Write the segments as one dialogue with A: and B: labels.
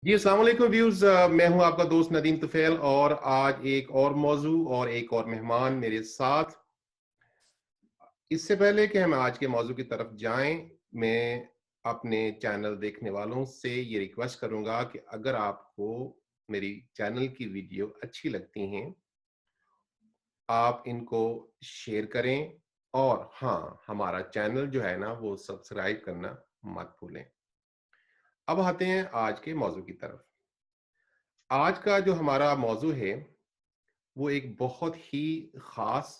A: जी अस्सलाम वालेकुम व्यूज। मैं हूं आपका दोस्त नदीम तुफैल और आज एक और मौजू और एक और मेहमान मेरे साथ। इससे पहले कि हम आज के मौजू की तरफ जाएं, मैं अपने चैनल देखने वालों से ये रिक्वेस्ट करूंगा कि अगर आपको मेरी चैनल की वीडियो अच्छी लगती हैं, आप इनको शेयर करें और हाँ, हमारा चैनल जो है ना वो सब्सक्राइब करना मत भूलें। अब आते हैं आज के मौजू की तरफ। आज का जो हमारा मौजू है वो एक बहुत ही ख़ास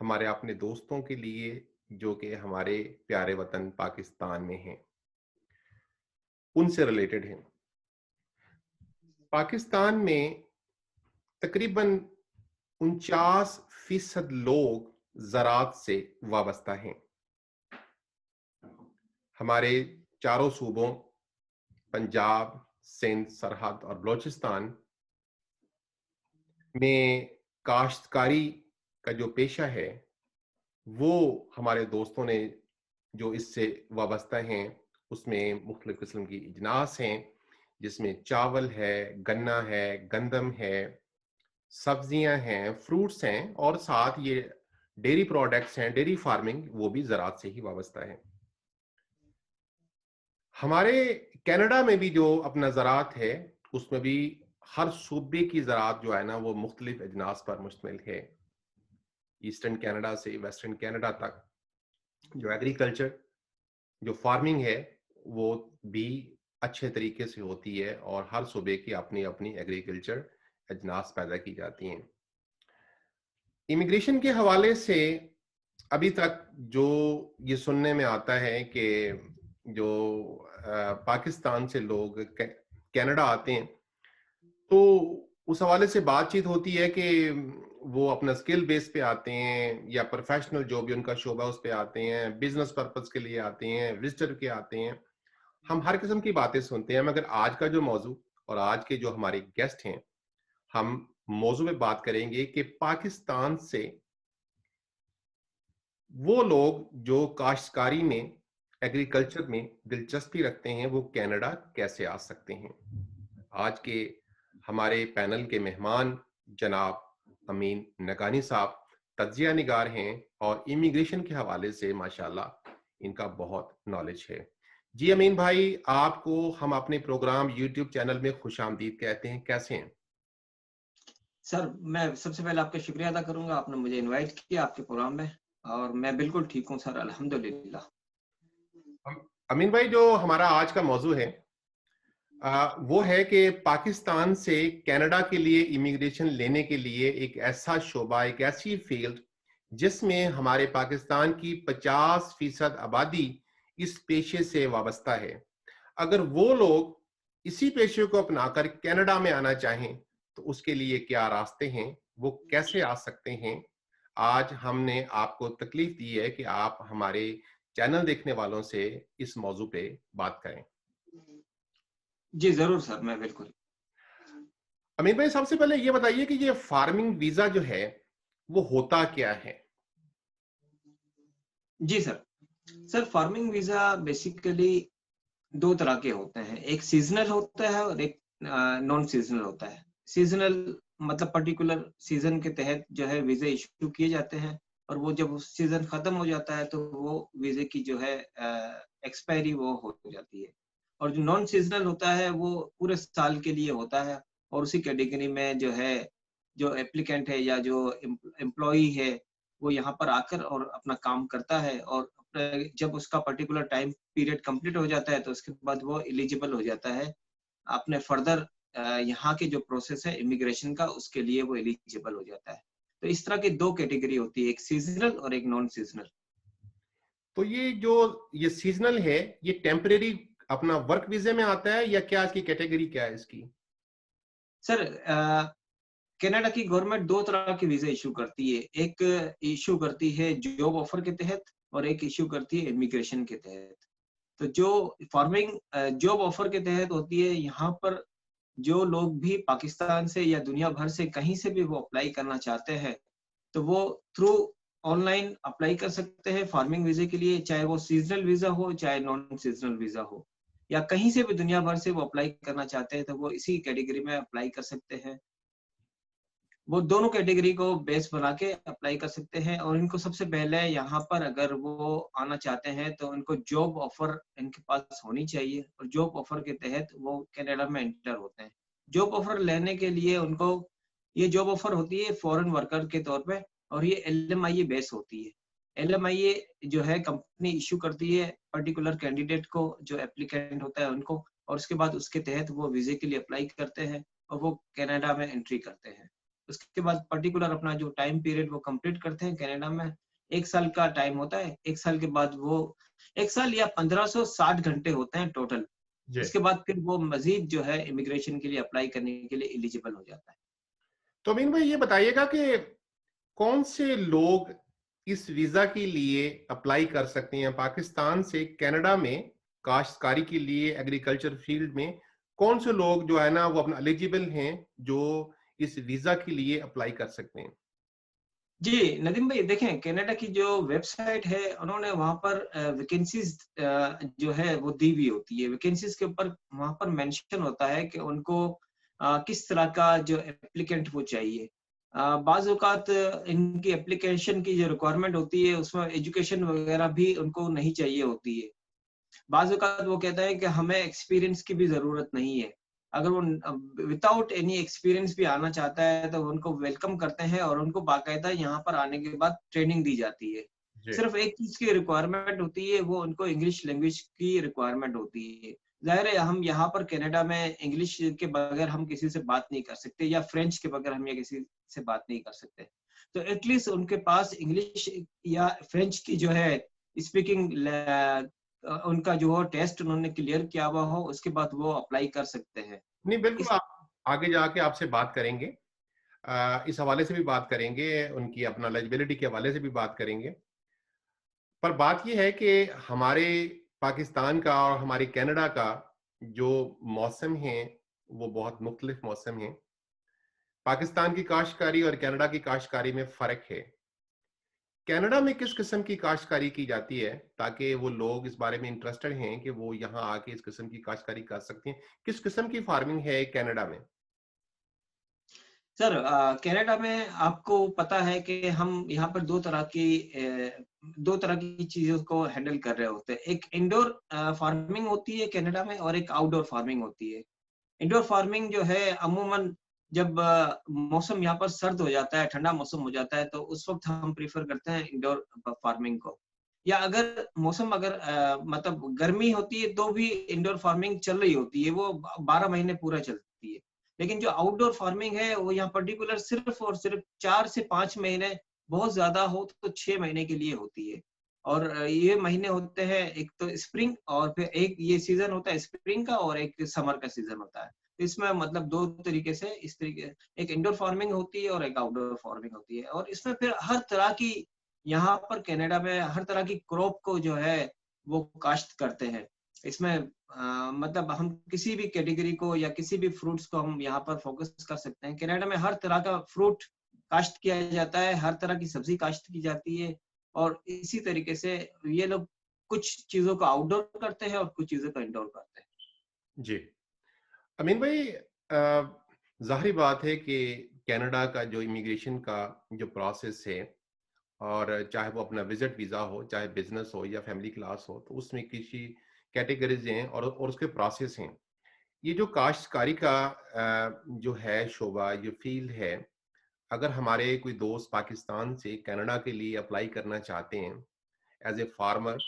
A: हमारे अपने दोस्तों के लिए जो कि हमारे प्यारे वतन पाकिस्तान में हैं, उनसे रिलेटेड है। पाकिस्तान में तकरीबन 49% लोग ज़राअत से वाबस्ता हैं। हमारे चारों सूबों पंजाब, सिंध, सरहद और बलूचिस्तान में काश्तकारी का जो पेशा है वो हमारे दोस्तों ने जो इससे वाबस्ता हैं उसमें मुख्तलिफ किस्म की अजनास हैं, जिसमें चावल है, गन्ना है, गंदम है, सब्जियां हैं, फ्रूट्स हैं और साथ ये डेयरी प्रोडक्ट्स हैं, डेयरी फार्मिंग वो भी ज़राअत से ही वाबस्ता है। हमारे कनाडा में भी जो अपना ज़राअत है उसमें भी हर सूबे की ज़राअत जो है ना वो मुख्तलिफ अजनास पर मुश्तमिल है। ईस्टर्न कनाडा से वेस्टर्न कनाडा तक जो एग्रीकल्चर, जो फार्मिंग है वो भी अच्छे तरीके से होती है और हर सूबे की अपनी अपनी एग्रीकल्चर अजनास पैदा की जाती हैं। इमिग्रेशन के हवाले से अभी तक जो ये सुनने में आता है कि जो पाकिस्तान से लोग कनाडा आते हैं तो उस हवाले से बातचीत होती है कि वो अपना स्किल बेस पे आते हैं या प्रोफेशनल जो भी उनका शोबा उस पे आते हैं, बिजनेस पर्पस के लिए आते हैं, विजिटर के आते हैं। हम हर किस्म की बातें सुनते हैं, मगर आज का जो मौजू और आज के जो हमारे गेस्ट हैं, हम मौजू में बात करेंगे कि पाकिस्तान से वो लोग जो काश्तकारी में, एग्रीकल्चर में दिलचस्पी रखते हैं, वो कनाडा कैसे आ सकते हैं। आज के हमारे पैनल के मेहमान जनाब अमीन नगानी साहब तज्जिया निगार हैं और इमिग्रेशन के हवाले से माशाल्लाह इनका बहुत नॉलेज है। जी अमीन भाई, आपको हम अपने प्रोग्राम यूट्यूब चैनल में खुशामदीद कहते हैं। कैसे हैं?
B: सर, मैं सबसे पहले आपका शुक्रिया अदा करूँगा, आपने मुझे इनवाइट किया आपके प्रोग्राम में और मैं बिल्कुल ठीक हूँ सर, अल्हम्दुलिल्लाह।
A: अमीन भाई, जो हमारा आज का मौजू है वो है कि पाकिस्तान से कनाडा के लिए इमिग्रेशन लेने के लिए एक ऐसा शोबा, एक ऐसी फील्ड जिसमें हमारे पाकिस्तान की 50% आबादी इस पेशे से वाबस्ता है। अगर वो लोग इसी पेशे को अपनाकर कनाडा में आना चाहें तो उसके लिए क्या रास्ते हैं, वो कैसे आ सकते हैं। आज हमने आपको तकलीफ दी है कि आप हमारे चैनल देखने वालों से इस मौजू पे बात करें।
B: जी, ज़रूर सर, मैं बिल्कुल।
A: अमीर भाई, सबसे पहले ये बताइए कि ये फार्मिंग वीजा जो है वो होता क्या है?
B: जी sir. Sir, farming visa basically 2 तरह के होते हैं, एक सीज़नल होता है और एक नॉन सीज़नल होता है। सीज़नल मतलब पर्टिकुलर सीज़न के तहत जो है वीज़े इश्यू किए जाते हैं और वो जब सीज़न खत्म हो जाता है तो वो वीज़े की जो है एक्सपायरी वो हो जाती है। और जो नॉन सीज़नल होता है वो पूरे साल के लिए होता है और उसी कैटेगरी में जो है, जो एप्लीकेंट है या जो एम्प्लॉयी है, वो यहाँ पर आकर और अपना काम करता है और जब उसका पर्टिकुलर टाइम पीरियड कंप्लीट हो जाता है तो उसके बाद वो एलिजिबल हो जाता है अपने फर्दर यहाँ के जो प्रोसेस है इमिग्रेशन का, उसके लिए वो एलिजिबल हो जाता है। तो इस तरह की 2 कैटेगरी होती है, एक सीज़नल और एक नॉन सीज़नल।
A: तो ये जो ये सीजनल है, ये टेम्परेरी अपना वर्क वीजे में आता है या क्या, इसकी कैटेगरी क्या है इसकी?
B: सर, कनाडा की गवर्नमेंट 2 तरह के वीज़ा इश्यू करती है। एक इश्यू करती है जॉब ऑफर के तहत और एक इश्यू करती है इमिग्रेशन के तहत। तो जो फार्मिंग जॉब ऑफर के तहत होती है, यहाँ पर जो लोग भी पाकिस्तान से या दुनिया भर से कहीं से भी वो अप्लाई करना चाहते हैं, तो वो थ्रू ऑनलाइन अप्लाई कर सकते हैं फार्मिंग वीज़े के लिए, चाहे वो सीज़नल वीज़ा हो, चाहे नॉन सीज़नल वीज़ा हो। या कहीं से भी दुनिया भर से वो अप्लाई करना चाहते हैं तो वो इसी कैटेगरी में अप्लाई कर सकते हैं। वो दोनों कैटेगरी को बेस बना के अप्लाई कर सकते हैं और इनको सबसे पहले यहाँ पर अगर वो आना चाहते हैं तो उनको जॉब ऑफर इनके पास होनी चाहिए और जॉब ऑफर के तहत वो कनाडा में एंटर होते हैं। जॉब ऑफर लेने के लिए उनको ये जॉब ऑफर होती है फॉरेन वर्कर के तौर पे और ये एलएमआईए बेस होती है। एलएमआईए जो है कंपनी इश्यू करती है पर्टिकुलर कैंडिडेट को, जो एप्लीकेंट होता है उनको, और उसके बाद उसके तहत वो वीजे के लिए अप्लाई करते हैं और वो कनाडा में एंट्री करते हैं। उसके बाद पर्टिकुलर अपना जो टाइम पीरियड वो कंप्लीट करते हैं कनाडा में। 1 साल का टाइम होता है। 1 साल के बाद वो 1 साल या 1560 घंटे होते हैं टोटल।
A: जी।
B: उसके बाद फिर वो मज़ीद जो है इमिग्रेशन के लिए अप्लाई करने के लिए एलिजिबल हो जाता है।
A: तो अमीन भाई ये बताइएगा कि कौन से लोग इस वीजा के लिए अप्लाई कर सकते हैं पाकिस्तान से कनाडा में काश्तकारी के लिए, एग्रीकल्चर फील्ड में कौन से लोग जो है ना वो अपना एलिजिबल हैं जो इस वीजा के लिए अप्लाई कर सकते हैं?
B: जी, नदीम भाई देखें कनाडा की जो वेबसाइट है उन्होंने वहाँ पर वैकेंसीज़ जो है वो दी हुई होती है। वैकेंसीज़ के ऊपर वहाँ पर मेंशन होता है कि उनको किस तरह का जो एप्लीकेंट वो चाहिए। बाज़ औक़ात इनकी एप्लीकेशन की जो रिक्वायरमेंट होती है उसमें एजुकेशन वग़ैरह भी उनको नहीं चाहिए होती है। बाज़ औक़ात वो कहता है कि हमें एक्सपीरियंस की भी ज़रूरत नहीं है। अगर वो विदाउट एनी एक्सपीरियंस भी आना चाहता है तो उनको वेलकम करते हैं और उनको बाकायदा यहाँ पर आने के बाद ट्रेनिंग दी जाती है।
A: जी।
B: सिर्फ़ एक चीज़ की रिक्वायरमेंट होती है, वो उनको इंग्लिश लैंग्वेज की रिक्वायरमेंट होती है। ज़ाहिर है हम यहाँ पर कनाडा में इंग्लिश के बगैर हम किसी से बात नहीं कर सकते या फ्रेंच के बगैर हम या किसी से बात नहीं कर सकते। तो एट लीस्ट उनके पास इंग्लिश या फ्रेंच की जो है स्पीकिंग उनका जो हो टेस्ट उन्होंने क्लियर किया हुआ हो, उसके बाद वो अप्लाई कर सकते हैं।
A: नहीं, बिल्कुल
B: इस
A: आप आगे जाके आपसे बात करेंगे। इस हवाले से भी बात करेंगे, उनकी अपना एलिजिबिलिटी के हवाले से भी बात करेंगे। पर बात ये है कि हमारे पाकिस्तान का और हमारे कनाडा का जो मौसम है, वो बहुत मुख्तलिफ मौसम है। पाकिस्तान की काश्तकारी और कनाडा की काश्तकारी में फ़र्क है। कनाडा में किस किस्म की काश्तकारी की जाती है, ताकि वो लोग इस बारे में इंटरेस्टेड हैं कि वो यहाँ आके इस किस्म की काश्तकारी कर सकते हैं? किस किस्म की फार्मिंग है कनाडा में?
B: सर कनाडा में आपको पता है कि हम यहाँ पर 2 तरह की चीज़ों को हैंडल कर रहे होते हैं। एक इंडोर फार्मिंग होती है कनाडा में और एक आउटडोर फार्मिंग होती है। इंडोर फार्मिंग जो है अमूमन जब मौसम यहाँ पर सर्द हो जाता है, ठंडा मौसम हो जाता है, तो उस वक़्त हम प्रेफ़र करते हैं इंडोर फार्मिंग को। या अगर मौसम मतलब गर्मी होती है तो भी इंडोर फार्मिंग चल रही होती है, वो 12 महीने पूरा चलती है। लेकिन जो आउटडोर फार्मिंग है वो यहाँ पर्टिकुलर सिर्फ़ और सिर्फ़ 4 से 5 महीने, बहुत ज़्यादा हो तो 6 महीने के लिए होती है। और ये महीने होते हैं, एक तो स्प्रिंग और फिर एक ये सीज़न होता है स्प्रिंग का और एक समर का सीज़न होता है। इसमें मतलब 2 तरीके से इस तरीके एक इंडोर फार्मिंग होती है और एक आउटडोर फार्मिंग होती है और इसमें फिर हर तरह की यहाँ पर कनाडा में हर तरह की क्रॉप को जो है वो काश्त करते हैं। इसमें मतलब हम किसी भी कैटेगरी को या किसी भी फ्रूट्स को हम यहाँ पर फोकस कर सकते हैं। कनाडा में हर तरह का फ्रूट काश्त किया जाता है, हर तरह की सब्जी काश्त की जाती है और इसी तरीके से ये लोग कुछ चीज़ों को आउटडोर करते हैं और कुछ चीज़ों को इंडोर करते हैं।
A: जी। अमीन भाई, ज़ाहिर बात है कि कनाडा का जो इमिग्रेशन का जो प्रोसेस है, और चाहे वो अपना विजिट वीज़ा हो, चाहे बिज़नेस हो या फैमिली क्लास हो, तो उसमें किसी कैटेगरीज़ हैं और उसके प्रोसेस हैं। ये जो काश्तकारी का जो है शोबा, जो फ़ील्ड है, अगर हमारे कोई दोस्त पाकिस्तान से कनाडा के लिए अप्लाई करना चाहते हैं एज़ ए फार्मर,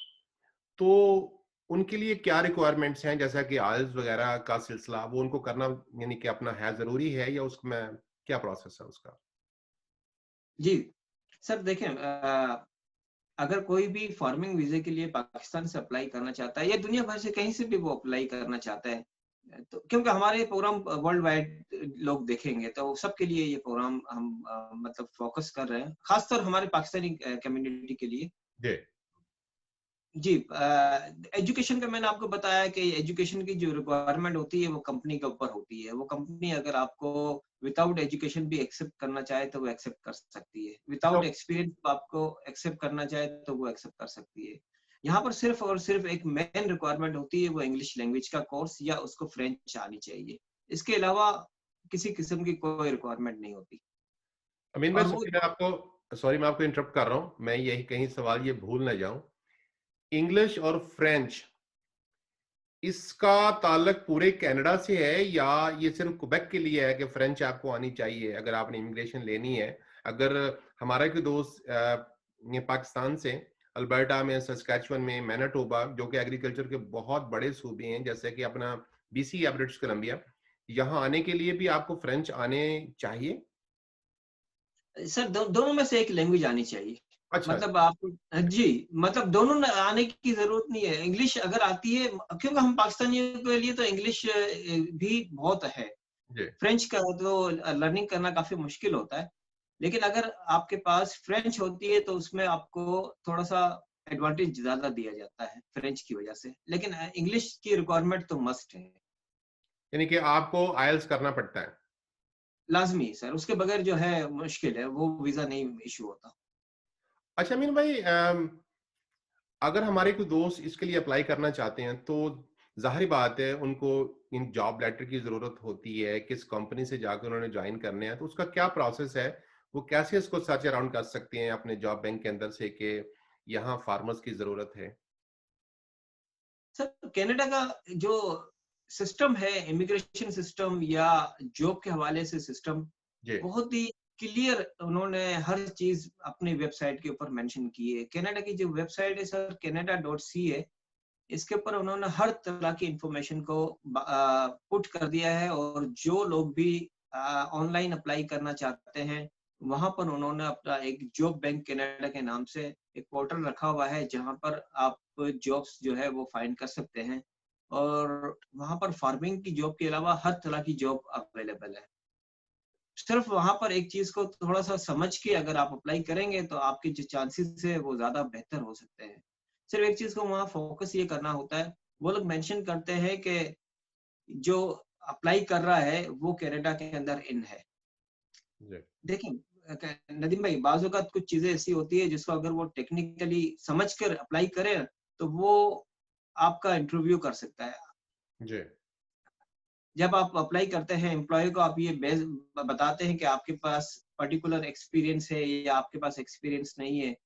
A: तो उनके लिए क्या रिक्वायरमेंट्स हैं? जैसा कि आइल्स वगैरह का सिलसिला, वो उनको करना यानी कि अपना है ज़रूरी है या उसमें क्या प्रोसेस है उसका?
B: जी, सर देखें अगर कोई भी फार्मिंग वीज़े के लिए पाकिस्तान से अप्लाई करना चाहता है या दुनिया भर से कहीं से भी वो अप्लाई करना चाहता है, तो क्योंकि हमारे प्रोग्राम वर्ल्ड वाइड लोग देखेंगे, तो सबके लिए ये प्रोग्राम हम मतलब फ़ोकस कर रहे हैं, ख़ासतौर हमारे पाकिस्तानी कम्युनिटी के लिए।
A: जी।
B: जी एजुकेशन का मैंने आपको बताया कि एजुकेशन की जो रिक्वायरमेंट होती है वो कंपनी के ऊपर होती है। वो कंपनी अगर आपको विदाउट एजुकेशन भी एक्सेप्ट करना चाहे तो वो एक्सेप्ट कर सकती है।
A: तो
B: विदाउट एक्सपीरियंस आपको एक्सेप्ट करना चाहे तो वो एक्सेप्ट कर सकती है। यहाँ पर सिर्फ और सिर्फ एक मेन रिक्वायरमेंट होती है, वो इंग्लिश लैंग्वेज का कोर्स या उसको फ्रेंच आनी चाहिए। इसके अलावा किसी किस्म की कोई रिक्वायरमेंट नहीं होती।
A: अमीन भाई,
B: और वो
A: सॉरी मैं आपको इंटरप्ट कर रहा हूँ, मैं यही कहीं सवाल ये भूल ना जाऊं। इंग्लिश और फ्रेंच, इसका ताल्लुक पूरे कनाडा से है या ये सिर्फ क्वेबेक के लिए है कि फ्रेंच आपको आनी चाहिए अगर आपने इमिग्रेशन लेनी है? अगर हमारा कोई दोस्त ये पाकिस्तान से अल्बर्टा में, सस्कैचुअन में, मैनिटोबा, जो कि एग्रीकल्चर के बहुत बड़े सूबे हैं, जैसे कि अपना बीसी या ब्रिटिश कोलंबिया, यहाँ आने के लिए भी आपको फ्रेंच आने चाहिए?
B: सर दोनों में से एक लैंग्वेज आनी चाहिए।
A: अच्छा,
B: मतलब आप जी, मतलब दोनों आने की जरूरत नहीं है। इंग्लिश अगर आती है, क्योंकि हम पाकिस्तानियों के लिए तो इंग्लिश भी बहुत है।
A: जी।
B: फ्रेंच का तो लर्निंग करना काफी मुश्किल होता है। लेकिन अगर आपके पास फ्रेंच होती है तो उसमें आपको थोड़ा सा एडवांटेज ज्यादा दिया जाता है फ्रेंच की वजह से। लेकिन इंग्लिश की रिक्वायरमेंट तो मस्ट है,
A: यानी कि आपको आयल्स करना पड़ता है।
B: लाजमी है सर। उसके बगैर जो है मुश्किल है, वो वीजा नहीं इशू होता।
A: अच्छा अमीन भाई, अगर हमारे कोई दोस्त इसके लिए अप्लाई करना चाहते हैं तो जाहिर बात है उनको इन जॉब लेटर की जरूरत होती है, किस कंपनी से जाकर उन्होंने ज्वाइन करने हैं, तो उसका क्या प्रोसेस है? वो कैसे इसको सर्च अराउंड कर सकते हैं अपने जॉब बैंक के अंदर से कि यहाँ फार्मर्स की जरूरत है?
B: सर कनाडा का जो सिस्टम है, इमिग्रेशन सिस्टम या जॉब के हवाले से सिस्टम,
A: जी।
B: बहुत ही क्लियर उन्होंने हर चीज अपनी वेबसाइट के ऊपर मेंशन की है। कनाडा की जो वेबसाइट है सर, canada.ca, इसके ऊपर उन्होंने हर तरह की इंफॉर्मेशन को पुट कर दिया है। और जो लोग भी ऑनलाइन अप्लाई करना चाहते हैं, वहां पर उन्होंने अपना एक जॉब बैंक कनाडा के नाम से एक पोर्टल रखा हुआ है, जहां पर आप जॉब्स जो है वो फाइंड कर सकते हैं। और वहां पर फार्मिंग की जॉब के अलावा हर तरह की जॉब अवेलेबल है। सिर्फ वहां पर एक चीज को थोड़ा सा समझ के अगर आप अप्लाई करेंगे तो आपके जो चांसेस है वो ज्यादा बेहतर हो सकते हैं। सिर्फ एक चीज को वहां फोकस ये करना होता है। वो लोग मेंशन करते हैं कि जो अप्लाई कर रहा है वो कनाडा के अंदर इन है।
A: जी।
B: देखिए नदीम भाई, बाज़ औक़ात कुछ चीजें ऐसी होती है जिसको अगर वो टेक्निकली समझ कर अप्लाई करे तो वो आपका इंटरव्यू कर सकता है।
A: जी।
B: जब आप अप्लाई करते हैं एम्प्लॉय को, आप ये बताते हैं कि आपके पास पर्टिकुलर एक्सपीरियंस है या आपके पास एक्सपीरियंस नहीं है,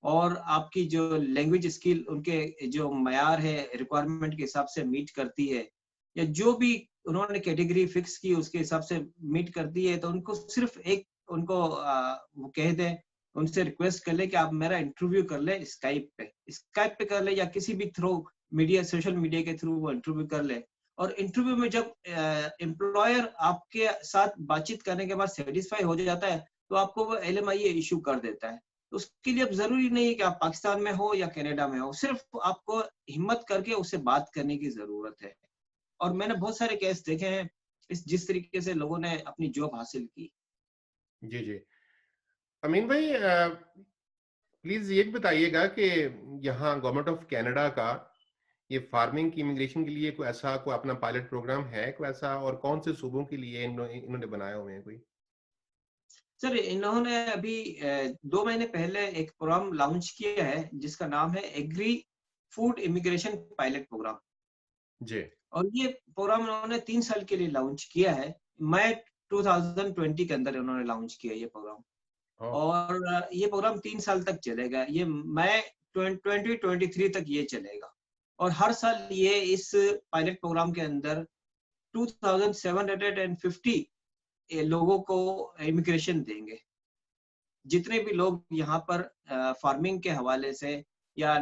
B: और आपकी जो लैंग्वेज स्किल उनके जो मयार है रिक्वायरमेंट के हिसाब से मीट करती है, या जो भी उन्होंने कैटेगरी फिक्स की उसके हिसाब से मीट करती है, तो उनको सिर्फ एक उनको वो कह दें, उनसे रिक्वेस्ट कर ले कि आप मेरा इंटरव्यू कर ले स्काइप पे कर ले, या किसी भी थ्रू मीडिया, सोशल मीडिया के थ्रू वो इंटरव्यू कर ले। और इंटरव्यू में जब एम्प्लॉयर आपके साथ बातचीत करने के बाद सेटिस्फाई हो जाता है, तो आपको वो LMIA इशू कर देता है। तो उसके लिए अब जरूरी नहीं है कि आप पाकिस्तान में हो या कनाडा में हो, सिर्फ आपको हिम्मत करके उससे बात करने की जरूरत है। और मैंने बहुत सारे केस देखे हैं जिस तरीके से लोगों ने अपनी जॉब हासिल की।
A: जी। जी। अमीन भाई, प्लीज ये भी बताइएगा कि यहाँ गवर्नमेंट ऑफ कनाडा का ये फार्मिंग की इमिग्रेशन के लिए कोई ऐसा कोई अपना पायलट प्रोग्राम है कोई ऐसा, और कौन से सूबों के लिए इन्होंने बनाए हुए हैं कोई?
B: सर इन्होंने अभी 2 महीने पहले एक प्रोग्राम लॉन्च किया है जिसका नाम है agri food immigration pilot program.
A: जी।
B: और ये प्रोग्राम उन्होंने 3 साल के लिए लॉन्च किया है। मई 2020 के अंदर उन्होंने लॉन्च किया ये प्रोग्राम।
A: ओ।
B: और ये प्रोग्राम 3 साल तक चलेगा। ये मई 2023 तक ये चलेगा। और हर साल ये इस पायलट प्रोग्राम के अंदर 2750 लोगों को इमिग्रेशन देंगे। जितने भी लोग यहाँ पर फार्मिंग के हवाले से, या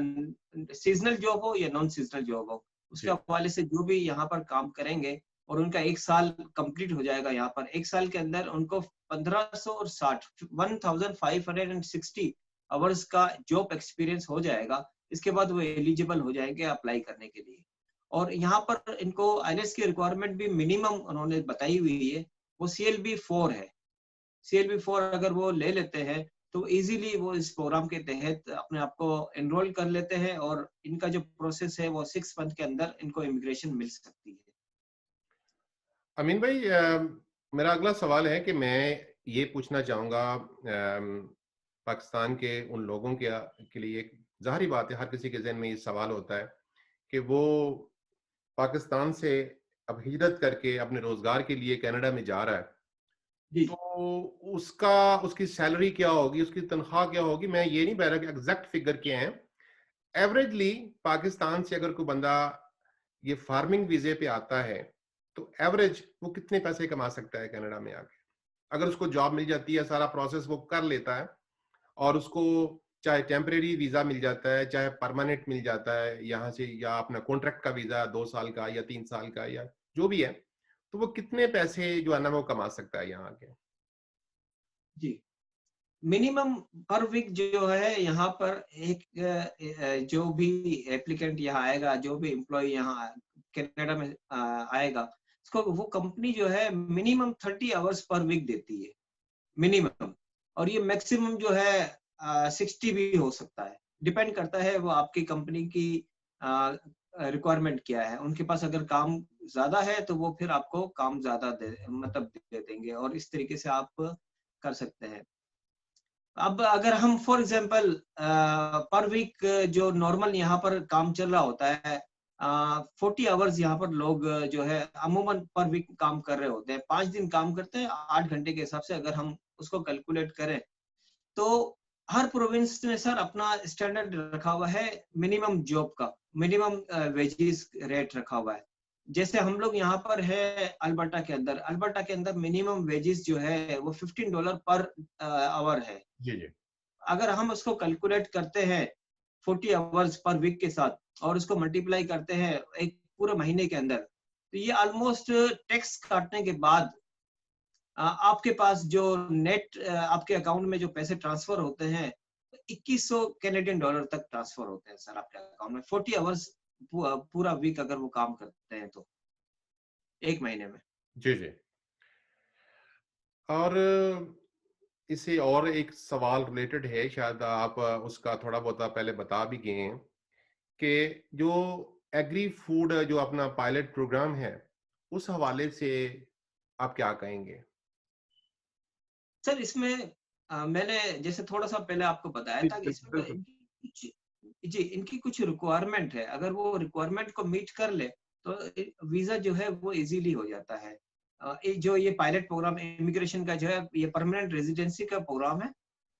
B: सीजनल जॉब हो या नॉन सीजनल जॉब हो, उसके
A: जी।
B: हवाले से जो भी यहाँ पर काम करेंगे, और उनका 1 साल कंप्लीट हो जाएगा यहाँ पर, 1 साल के अंदर उनको 1560 आवर्स का जॉब एक्सपीरियंस हो जाएगा। इसके बाद वो एलिजिबल हो जाएंगे अप्लाई करने के लिए। और यहाँ पर इनको IELTS की रिक्वायरमेंट भी मिनिमम उन्होंने बताई हुई है, वो CLB 4 है। CLB 4 अगर वो ले लेते हैं तो इजीली वो इस प्रोग्राम के तहत अपने आप को एनरोल कर लेते हैं, और इनका जो प्रोसेस है वो 6 मंथ के अंदर इनको इमिग्रेशन मिल सकती है।
A: अमीन भाई, मेरा अगला सवाल है कि मैं ये पूछना चाहूंगा पाकिस्तान के उन लोगों के लिए ज़ाहिर बात है हर किसी के ज़हन में ये सवाल होता है कि वो पाकिस्तान से अब हिजरत करके अपने रोज़गार के लिए कनाडा में जा रहा है।
B: जी
A: तो उसका उसकी सैलरी क्या होगी, उसकी तनख्वाह क्या होगी, मैं ये नहीं बता रहा कि एग्ज़ैक्ट फिगर क्या है। एवरेजली पाकिस्तान से अगर कोई बंदा ये फार्मिंग वीज़े पे आता है, तो एवरेज वो कितने पैसे कमा सकता है कनाडा में आके? अगर उसको जॉब मिल जाती है, सारा प्रोसेस वो कर लेता है और उसको चाहे टेम्परेरी वीज़ा मिल जाता है, चाहे परमानेंट मिल जाता है यहाँ से, या अपना कॉन्ट्रैक्ट का वीज़ा 2 साल का या 3 साल का या जो भी है, तो वो कितने पैसे जो है ना वो कमा सकता है यहाँ आके?
B: जी मिनिमम पर वीक जो है यहाँ पर एक जो भी एप्लीकेंट यहाँ आएगा, जो भी एम्प्लॉय यहाँ कनाडा में आएगा, उसको वो कंपनी जो है मिनिमम 30 आवर्स पर वीक देती है, मिनिमम। और ये मैक्सिमम जो है 60 भी हो सकता है, डिपेंड करता है वो आपकी कंपनी की रिक्वायरमेंट क्या है। उनके पास अगर काम ज्यादा है तो वो फिर आपको काम ज्यादा मतलब दे देंगे, और इस तरीके से आप कर सकते हैं। अब अगर हम फॉर एग्जांपल पर वीक जो नॉर्मल यहाँ पर काम चल रहा होता है, 40 आवर्स यहाँ पर लोग जो है अमूमन पर वीक काम कर रहे होते हैं। 5 दिन काम करते हैं 8 घंटे के हिसाब से, अगर हम उसको कैलकुलेट करें तो हर प्रोविंस ने सर अपना स्टैंडर्ड रखा हुआ है मिनिमम जॉब का, मिनिमम वेजेस रेट रखा हुआ है। जैसे हम लोग यहाँ पर है अल्बर्टा के अंदर, अल्बर्टा के अंदर मिनिमम वेजेस जो है वो $15 पर आवर है।
A: जी, जी।
B: अगर हम उसको कैलकुलेट करते हैं 40 आवर्स पर वीक के साथ और उसको मल्टीप्लाई करते हैं एक पूरे महीने के अंदर, तो ये ऑलमोस्ट टैक्स काटने के बाद आपके पास जो नेट आपके अकाउंट में जो पैसे ट्रांसफर होते हैं, 2100 कैनेडियन डॉलर तक ट्रांसफर होते हैं सर आपके अकाउंट में, 40 आवर्स पूरा वीक अगर वो काम करते हैं तो एक महीने में।
A: जी, जी। और इससे और एक सवाल रिलेटेड है, शायद आप उसका थोड़ा बहुत पहले बता भी गए हैं कि जो एग्री फूड जो अपना पायलट प्रोग्राम है, उस हवाले से आप क्या कहेंगे?
B: सर इसमें मैंने जैसे थोड़ा सा पहले आपको बताया था कि इसमें
A: बिल्कुल।
B: इनकी कुछ रिक्वायरमेंट है। अगर वो रिक्वायरमेंट को मीट कर ले तो वीजा जो है वो इजीली हो जाता है। जो ये पायलट प्रोग्राम इमिग्रेशन का जो है ये परमानेंट रेजिडेंसी का प्रोग्राम है,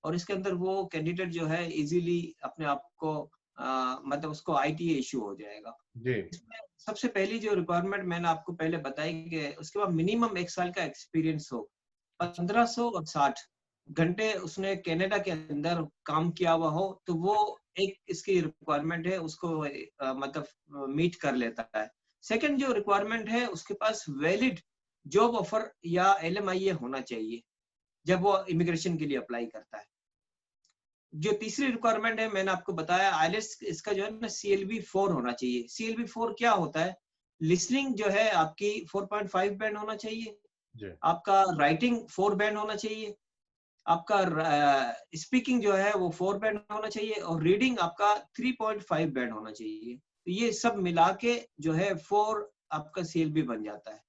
B: और इसके अंदर वो कैंडिडेट जो है इजीली अपने आप को मतलब उसको आईटीए इशू हो जाएगा।
A: जी।
B: इसमें सबसे पहली जो रिक्वायरमेंट मैंने आपको पहले बताई कि उसके बाद मिनिमम 1 साल का एक्सपीरियंस हो,
A: अच्छा।
B: 1560 घंटे उसने कनाडा के अंदर काम किया हुआ हो, तो वो एक इसकी रिक्वायरमेंट है, उसको मतलब मीट कर लेता है। सेकंड जो रिक्वायरमेंट है, उसके पास वैलिड जॉब ऑफर या एलएमआईए होना चाहिए जब वो इमिग्रेशन के लिए अप्लाई करता है। जो तीसरी रिक्वायरमेंट है मैंने आपको बताया आईएलटीएस, इसका जो है ना सीएलबी 4 होना चाहिए। सीएलबी 4 क्या होता है? लिसनिंग जो है आपकी 4.5 बैंड होना चाहिए,
A: जी।
B: आपका राइटिंग 4 बैंड होना चाहिए, आपका स्पीकिंग जो है वो 4 बैंड होना चाहिए, और रीडिंग आपका 3.5 बैंड होना चाहिए। तो ये सब मिला के जो है 4 आपका सीएलबी बन जाता है।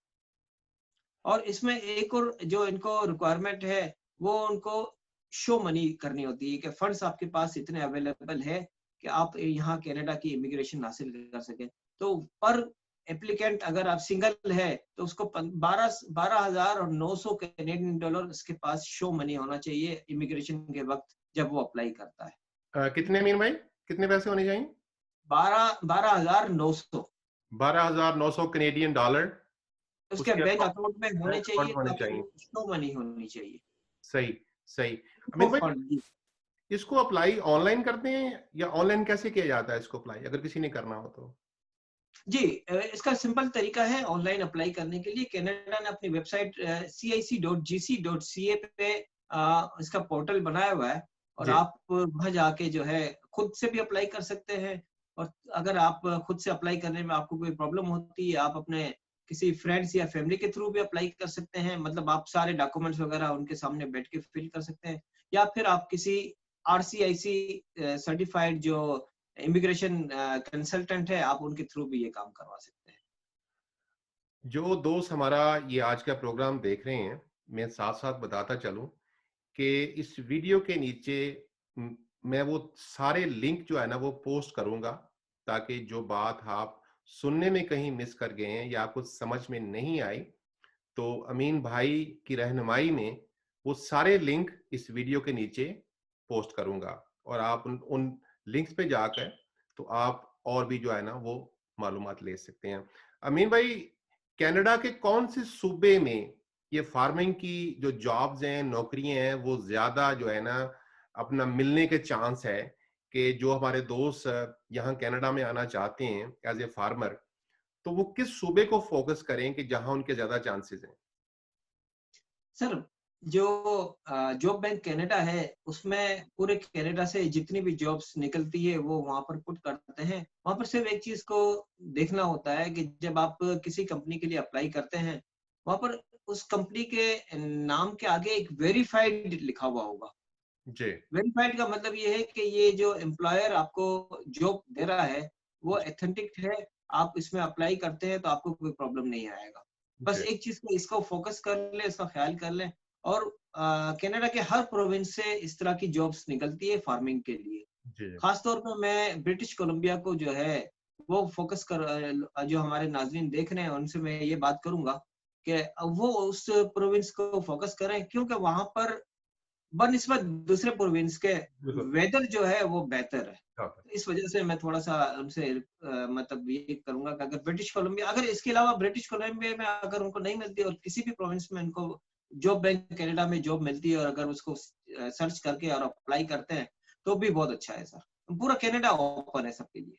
B: और इसमें एक और जो इनको रिक्वायरमेंट है, वो उनको शो मनी करनी होती है कि फंड्स आपके पास इतने अवेलेबल है कि आप यहाँ कनाडा की इमिग्रेशन हासिल कर सकें। तो पर एप्लीकेंट अगर आप सिंगल है तो उसको 12,900 कैनेडियन डॉलर उसके पास शो मनी होना चाहिए इमिग्रेशन के वक्त जब वो अप्लाई करता है।
A: कितने मीन भाई? कितने पैसे होने चाहिए?
B: 12,900
A: $12,900 कैनेडियन डॉलर
B: उसके
A: उसके
B: बैंक अकाउंट में होने
A: बैंक अकाउंट
B: चाहिए,
A: में होने चाहिए।
B: आपको शो मनी होनी चाहिए।
A: सही, सही।
B: वो
A: अमीन भाई,
B: फंड
A: इसको अप्लाई ऑनलाइन करते हैं या ऑनलाइन कैसे किया जाता है इसको अप्लाई, अगर किसी ने करना हो तो?
B: जी, इसका सिंपल तरीका है ऑनलाइन अप्लाई करने के लिए। कनाडा ने अपनी वेबसाइट cic.gc.ca पे इसका पोर्टल बनाया हुआ है, और
A: जी।
B: आप वहां जाके जो है खुद से भी अप्लाई कर सकते हैं। और अगर आप खुद से अप्लाई करने में आपको कोई प्रॉब्लम होती है, आप अपने किसी फ्रेंड्स या फैमिली के थ्रू भी अप्लाई कर सकते हैं। मतलब आप सारे डॉक्यूमेंट्स वगैरह उनके सामने बैठ के फिल कर सकते हैं, या फिर आप किसी आरसीआईसी सर्टिफाइड जो इमिग्रेशन कंसल्टेंट है, आप उनके थ्रू भी ये काम करवा सकते हैं।
A: जो दोस्त हमारा ये आज का प्रोग्राम देख रहे हैं, मैं साथ-साथ बताता चलूँ कि इस वीडियो के नीचे मैं वो सारे लिंक जो है ना वो पोस्ट करूंगा, ताकि जो बात आप सुनने में कहीं मिस कर गए हैं या आपको समझ में नहीं आई, तो अमीन भाई की रहनुमाई में वो सारे लिंक इस वीडियो के नीचे पोस्ट करूंगा, और आप उन लिंक्स पे जाकर तो आप और भी जो है ना वो मालूमात ले सकते हैं। अमीन भाई, कनाडा के कौन से सूबे में ये फार्मिंग की जो जॉब्स हैं, नौकरियां हैं, वो ज्यादा जो है ना अपना मिलने के चांस है, कि जो हमारे दोस्त यहाँ कनाडा में आना चाहते हैं एज ए फार्मर, तो वो किस सूबे को फोकस करें कि जहां उनके ज्यादा चांसेस हैं?
B: सर, जो जॉब बैंक कनाडा है, उसमें पूरे कनाडा से जितनी भी जॉब्स निकलती है वो वहां पर पुट करते हैं। वहां पर सिर्फ एक चीज को देखना होता है कि जब आप किसी कंपनी के लिए अप्लाई करते हैं, वहां पर उस कंपनी के नाम के आगे एक वेरीफाइड लिखा हुआ होगा।
A: जी।
B: वेरीफाइड का मतलब ये है कि ये जो एम्प्लॉयर आपको जॉब दे रहा है वो एथेंटिक है। आप इसमें अप्लाई करते हैं तो आपको कोई प्रॉब्लम नहीं आएगा। बस
A: जी।
B: एक चीज को इसको फोकस कर ले, इसका ख्याल कर ले। और कनाडा के हर प्रोविंस से इस तरह की जॉब्स निकलती है फार्मिंग के लिए।
A: जी।
B: खास तौर पर मैं ब्रिटिश कोलंबिया को जो है वो फोकस कर, जो हमारे नाजरीन देख रहे हैं उनसे मैं ये बात करूंगा कि वो उस प्रोविंस को फोकस करें, क्योंकि वहां पर बनिस्बत दूसरे प्रोविंस के
A: बिल्कुल।
B: वेदर जो है वो बेहतर है।
A: हाँ।
B: इस वजह से मैं थोड़ा-सा उनसे मतलब ये करूँगा कि अगर ब्रिटिश कोलंबिया, अगर इसके अलावा ब्रिटिश कोलंबिया में अगर उनको नहीं मिलती और किसी भी प्रोविंस में उनको जॉब बैंक कनाडा में जॉब मिलती है और अगर उसको सर्च करके और अप्लाई करते हैं, तो भी बहुत अच्छा है सर। पूरा कनाडा ओपन है सबके लिए।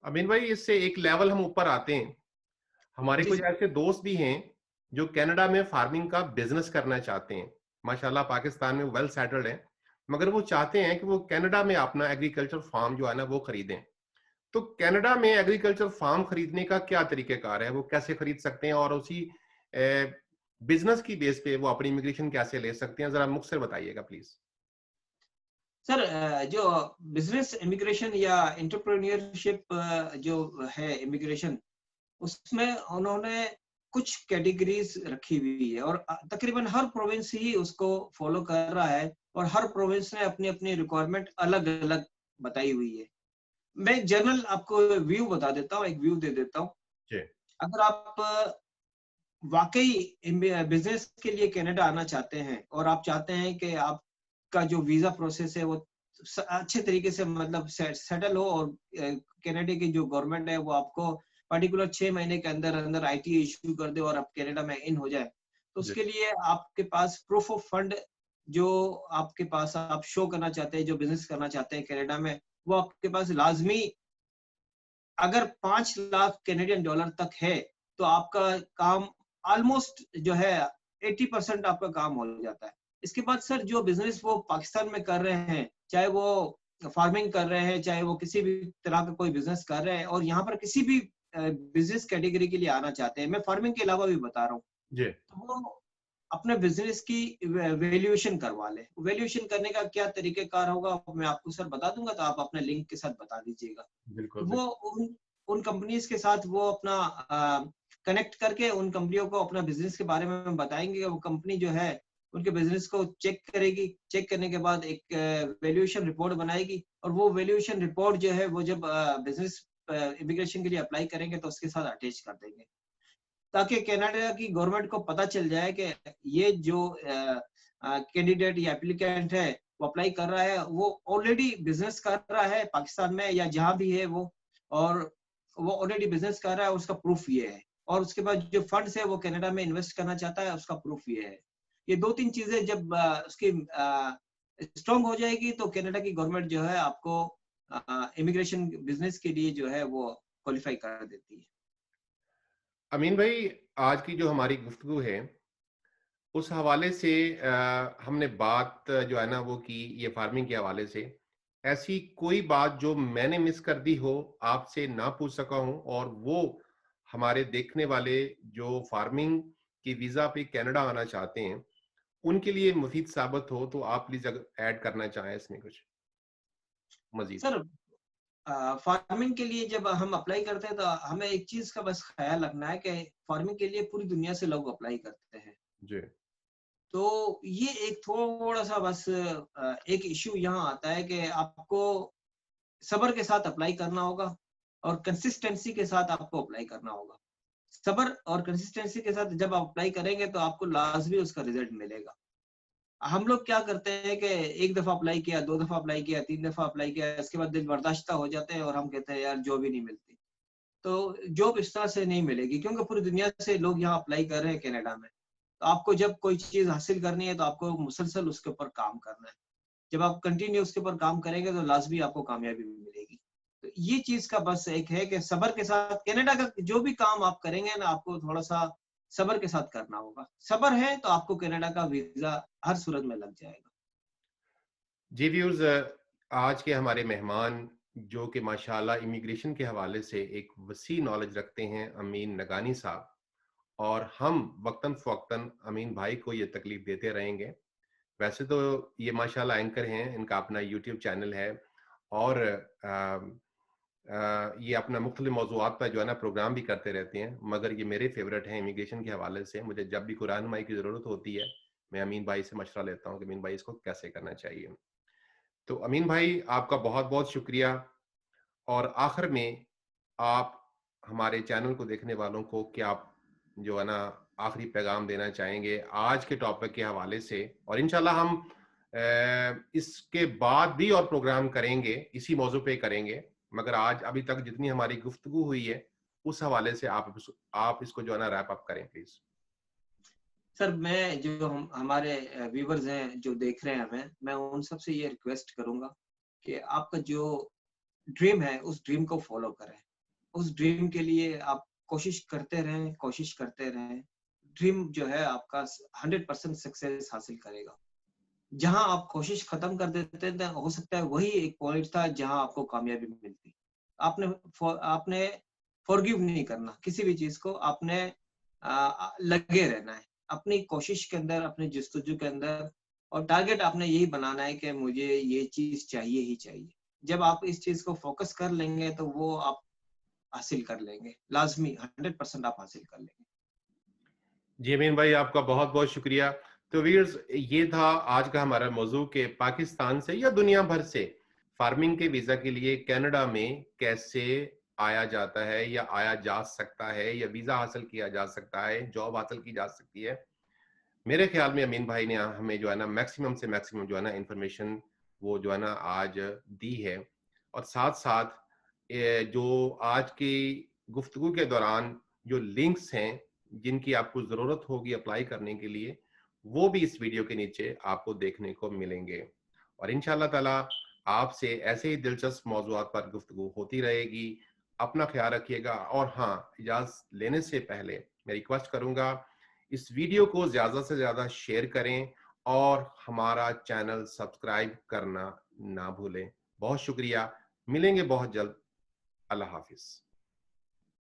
A: अमीन भाई, इससे एक लेवल हम ऊपर आते हैं। हमारे
B: जी
A: कुछ
B: सर।
A: ऐसे दोस्त भी हैं जो कनाडा में फार्मिंग का बिजनेस करना चाहते हैं। माशाल्लाह पाकिस्तान में वेल सेटल्ड हैं, मगर वो चाहते हैं कि वो कनाडा में अपना एग्रीकल्चर फार्म जो है ना वो खरीदें। तो कनाडा में एग्रीकल्चर फार्म खरीदने का क्या तरीकेकार है, वो कैसे खरीद सकते हैं, और उसी बिजनेस की बेस पे वो अपनी इमिग्रेशन कैसे ले सकते हैं, जरा मुख्तसर बताइएगा प्लीज।
B: सर, जो बिजनेस इमिग्रेशन या एंटरप्रेन्योरशिप जो है इमिग्रेशन, उसमें उन्होंने कुछ कैटेगरीज रखी हुई है और तकरीबन हर प्रोविंस ही उसको फॉलो कर रहा है और हर प्रोविंस ने अपनी अपनी रिक्वायरमेंट अलग अलग बताई हुई है। मैं एक जनरल आपको व्यू बता देता हूँ, एक व्यू दे देता हूँ।
A: जी।
B: अगर आप वाकई बिजनेस के लिए कनाडा आना चाहते हैं और आप चाहते हैं कि आपका जो वीजा प्रोसेस है वो अच्छे तरीके से मतलब सेटल हो और कनाडा की जो गवर्नमेंट है वो आपको पर्टिकुलर 6 महीने के अंदर अंदर आईटी इश्यू कर दे और आप कनाडा में इन हो जाए, तो
A: जी।
B: उसके लिए आपके पास प्रूफ ऑफ फंड जो आपके पास आप शो करना चाहते हैं, जो बिजनेस करना चाहते हैं कनाडा में, वो आपके पास लाजमी, अगर 5 लाख कैनेडियन डॉलर तक है तो आपका काम ऑलमोस्ट जो है 80% आपका काम हो जाता है। इसके बाद सर जो बिजनेस वो पाकिस्तान में कर रहे हैं, चाहे वो फार्मिंग कर रहे हैं, चाहे वो किसी भी तरह का कोई बिजनेस कर रहे हैं और यहाँ पर किसी भी बिजनेस कैटेगरी के लिए आना चाहते हैं, मैं फार्मिंग के अलावा भी बता रहा हूँ,
A: जी।
B: तो वो अपने बिजनेस की वैल्यूएशन करवा ले। वैल्यूएशन करने का क्या तरीकेकार होगा मैं आपको सर बता दूंगा, तो आप अपने लिंक के साथ बता दीजिएगा।
A: बिल्कुल
B: वो
A: बिल्कुल।
B: उन कंपनीज के साथ वो अपना कनेक्ट करके उन कंपनियों को अपना बिजनेस के बारे में बताएंगे। वो कंपनी जो है उनके बिजनेस को चेक करेगी, चेक करने के बाद एक वैल्यूएशन रिपोर्ट बनाएगी और वो वैल्यूएशन रिपोर्ट जो है वो जब बिजनेस इमिग्रेशन के लिए अप्लाई करेंगे तो उसके साथ अटैच कर देंगे, ताकि कनाडा की गवर्नमेंट को पता चल जाए कि ये जो कैंडिडेट या एप्लीकेंट है वो अप्लाई कर रहा है, वो ऑलरेडी बिजनेस कर रहा है पाकिस्तान में या जहां भी है वो, और वो ऑलरेडी बिजनेस कर रहा है, उसका प्रूफ ये है। और उसके बाद जो फंड्स है वो कनाडा में इन्वेस्ट करना चाहता है, उसका प्रूफ ये है। ये दो तीन चीजें जब उसकी स्ट्रांग हो जाएगी तो कनाडा की गवर्नमेंट जो है आपको इमिग्रेशन बिजनेस के लिए जो है वो क्वालिफाई कर देती है।
A: अमीन भाई, आज की जो हमारी गुफ्तगू है उस हवाले से हमने बात जो है ना वो की ये फार्मिंग के हवाले से। ऐसी कोई बात जो मैंने मिस कर दी हो, आपसे ना पूछ सका हूं, और वो हमारे देखने वाले जो फार्मिंग की वीजा पे कनाडा आना चाहते हैं उनके लिए मुफीद साबित हो, तो आप प्लीज अगर ऐड करना चाहें इसमें कुछ मजीद।
B: सर, फार्मिंग के लिए जब हम अप्लाई करते हैं तो हमें एक चीज का बस ख्याल रखना है कि फार्मिंग के लिए पूरी दुनिया से लोग अप्लाई करते हैं।
A: जी।
B: तो ये एक थोड़ा सा बस एक इश्यू यहाँ आता है कि आपको सब्र के साथ अप्लाई करना होगा और कंसिस्टेंसी के साथ आपको अप्लाई करना होगा। सब्र और कंसिस्टेंसी के साथ जब आप अप्लाई करेंगे तो आपको लाज़मी उसका रिजल्ट मिलेगा। हम लोग क्या करते हैं कि एक दफा अप्लाई किया, 2 दफा अप्लाई किया, 3 दफा अप्लाई किया, इसके बाद दिल बर्दाश्त हो जाते हैं और हम कहते हैं यार जॉब ही नहीं मिलती। तो जॉब इस तरह से नहीं मिलेगी क्योंकि पूरी दुनिया से लोग यहाँ अप्लाई कर रहे हैं कनाडा में। तो आपको जब कोई चीज़ हासिल करनी है तो आपको मुसलसल उसके ऊपर काम करना है। जब आप कंटिन्यू उसके ऊपर काम करेंगे तो लाज़मी आपको कामयाबी भी मिलेगी। तो ये चीज़ का बस एक है कि सब्र के साथ कनाडा का जो भी काम आप करेंगे ना आपको थोड़ा-सा सब्र के साथ करना होगा। सब्र है तो आपको कनाडा का वीज़ा हर सूरत में लग जाएगा।
A: जी व्यूअर्स, आज के हमारे मेहमान जो कि माशाल्लाह इमिग्रेशन के हवाले से एक वसी नॉलेज रखते हैं, अमीन नगानी साहब। और हम वक्तन फ़वक्तन अमीन भाई को ये तकलीफ देते रहेंगे। वैसे तो ये माशाल्लाह एंकर हैं, इनका अपना यूट्यूब चैनल है और ये अपना मुख्तलिफ मौज़ूआत पर जो है ना प्रोग्राम भी करते रहते हैं, मगर ये मेरे फ़ेवरेट हैं इमिग्रेशन के हवाले से। मुझे जब भी कुरान माई की ज़रूरत होती है, मैं अमीन भाई से मशवरा लेता हूँ कि अमीन भाई इसको कैसे करना चाहिए। तो अमीन भाई आपका बहुत-बहुत शुक्रिया। और आखिर में आप हमारे चैनल को देखने वालों को क्या आप जो है ना आखिरी पैगाम देना चाहेंगे आज के टॉपिक के हवाले से? और इंशाल्लाह हम इसके बाद भी और प्रोग्राम करेंगे, इसी मौजू पे करेंगे, मगर आज अभी तक जितनी हमारी गुफ्तगू हुई है उस हवाले से आप इसको जो है ना रैप अप करें प्लीज।
B: सर मैं जो हम हमारे व्यूवर्स हैं जो देख रहे हैं हमें, मैं उन सबसे ये रिक्वेस्ट करूँगा कि आपका जो ड्रीम है उस ड्रीम को फॉलो करें। उस ड्रीम के लिए आप कोशिश करते रहें। ड्रीम जो है आपका 100% सक्सेस हासिल करेगा। जहाँ आप कोशिश खत्म कर देते थे, हो सकता है वही एक पॉइंट था जहाँ आपको कामयाबी मिलती। आपने फॉरगिव नहीं करना, किसी भी चीज़ को आपने लगे रहना है। अपनी कोशिश के अंदर, अपनी जस्तजू के अंदर और टारगेट आपने यही बनाना है कि मुझे ये चीज़ चाहिए ही चाहिए। जब आप इस चीज़ को फोकस कर लेंगे तो वो आप हासिल कर लेंगे। लाज़मी 100% आप हासिल कर लेंगे।
A: जी अमीन भाई आपका बहुत बहुत शुक्रिया। तो व्यूअर्स, ये था आज का हमारा मौजू के पाकिस्तान से या दुनिया भर से फार्मिंग के वीजा के लिए कनाडा में कैसे आया जाता है या आया जा सकता है या वीजा हासिल किया जा सकता है, जॉब हासिल की जा सकती है। मेरे ख्याल में अमीन भाई ने हमें जो है ना मैक्सिमम से मैक्सिमम जो है ना इंफॉर्मेशन वो जो है ना आज दी है। और साथ साथ जो आज की गुफ्तगू के दौरान जो लिंक्स हैं जिनकी आपको ज़रूरत होगी अप्लाई करने के लिए, वो भी इस वीडियो के नीचे आपको देखने को मिलेंगे। और इंशाल्लाह ताला आपसे ऐसे ही दिलचस्प मौज़ूआत पर गुफ्तगू होती रहेगी। अपना ख्याल रखिएगा और हाँ, इजाज़त लेने से पहले मैं रिक्वेस्ट करूँगा इस वीडियो को ज़्यादा से ज़्यादा शेयर करें और हमारा चैनल सब्सक्राइब करना ना भूलें। बहुत शुक्रिया, मिलेंगे बहुत जल्द। अल्लाह हाफ़िज़।